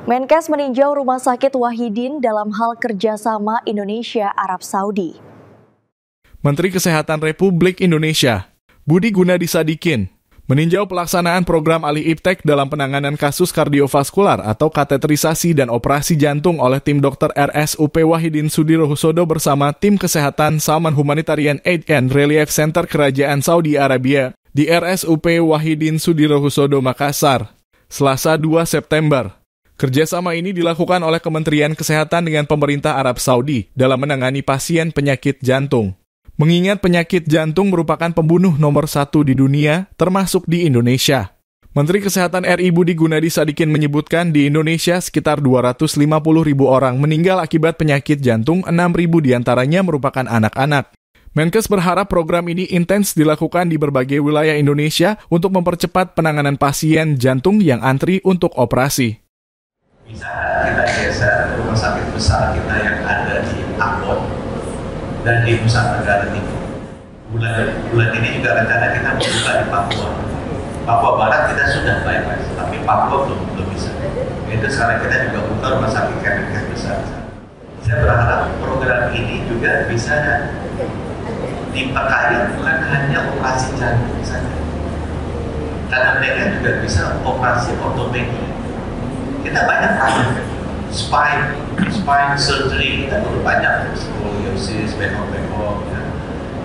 Menkes meninjau Rumah Sakit Wahidin dalam hal kerjasama Indonesia-Arab Saudi. Menteri Kesehatan Republik Indonesia, Budi Gunadi Sadikin, meninjau pelaksanaan program Ali Iptek dalam penanganan kasus kardiovaskular atau kateterisasi dan operasi jantung oleh tim dokter RSUP Wahidin Sudirohusodo bersama tim kesehatan Salman Humanitarian Aid and Relief Center Kerajaan Saudi Arabia di RSUP Wahidin Sudirohusodo Makassar, Selasa 2 September. Kerjasama ini dilakukan oleh Kementerian Kesehatan dengan pemerintah Arab Saudi dalam menangani pasien penyakit jantung. Mengingat penyakit jantung merupakan pembunuh nomor 1 di dunia, termasuk di Indonesia. Menteri Kesehatan RI Budi Gunadi Sadikin menyebutkan di Indonesia sekitar 250.000 orang meninggal akibat penyakit jantung, 6.000 diantaranya merupakan anak-anak. Menkes berharap program ini intens dilakukan di berbagai wilayah Indonesia untuk mempercepat penanganan pasien jantung yang antri untuk operasi. Bisa kita geser rumah sakit besar kita yang ada di Ambon dan di Nusa Tenggara Timur. Bulan ini juga rencana kita membuka di Papua. Papua Barat kita sudah bypass, tapi Papua belum bisa. Itu sekarang kita juga buka rumah sakit Kemenkes besar. Saya berharap program ini juga bisa dipakai bukan hanya operasi jantung saja, karena mereka juga bisa operasi ortopedi. Kita banyak spine surgery kita perlu banyak, scoliosis, bengkok-bengkok,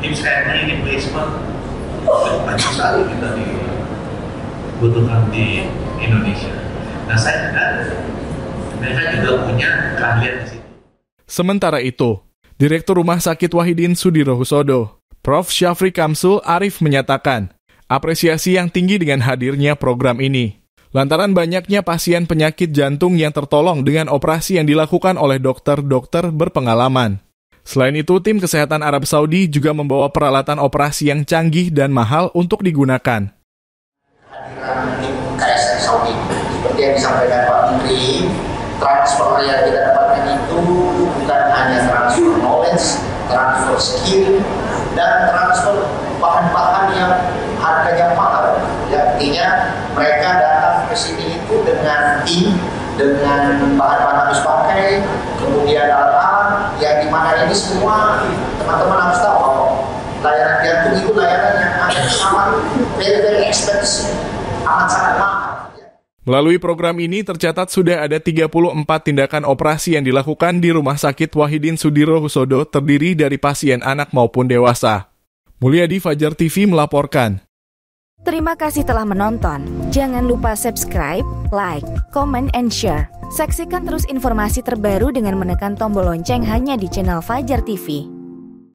hip knee replacement, banyak sekali kita dibutuhkan di Indonesia. Nah, saya dengar mereka juga punya keahlian di situ. Sementara itu, Direktur Rumah Sakit Wahidin Sudirohusodo, Prof. Syafri Kamsul Arif menyatakan apresiasi yang tinggi dengan hadirnya program ini. Lantaran banyaknya pasien penyakit jantung yang tertolong dengan operasi yang dilakukan oleh dokter-dokter berpengalaman. Selain itu, tim kesehatan Arab Saudi juga membawa peralatan operasi yang canggih dan mahal untuk digunakan. Hadiran tim KSR Saudi, seperti yang disampaikan Pak Menteri, transfer yang kita dapatkan itu bukan hanya transfer knowledge, transfer skill, dan transfer bahan-bahan yang harganya mahal. Artinya mereka datang ke sini itu dengan tim, dengan bahan-bahan habis pakai, kemudian alat-alat yang dimana ini semua teman-teman harus tahu bahwa layanan jantung itu layanan yang amat very expensive, amat sangat mahal. Melalui program ini tercatat sudah ada 34 tindakan operasi yang dilakukan di Rumah Sakit Wahidin Sudirohusodo terdiri dari pasien anak maupun dewasa. Mulyadi, Fajar TV melaporkan. Terima kasih telah menonton. Jangan lupa subscribe, like, comment, and share. Saksikan terus informasi terbaru dengan menekan tombol lonceng hanya di channel Fajar TV.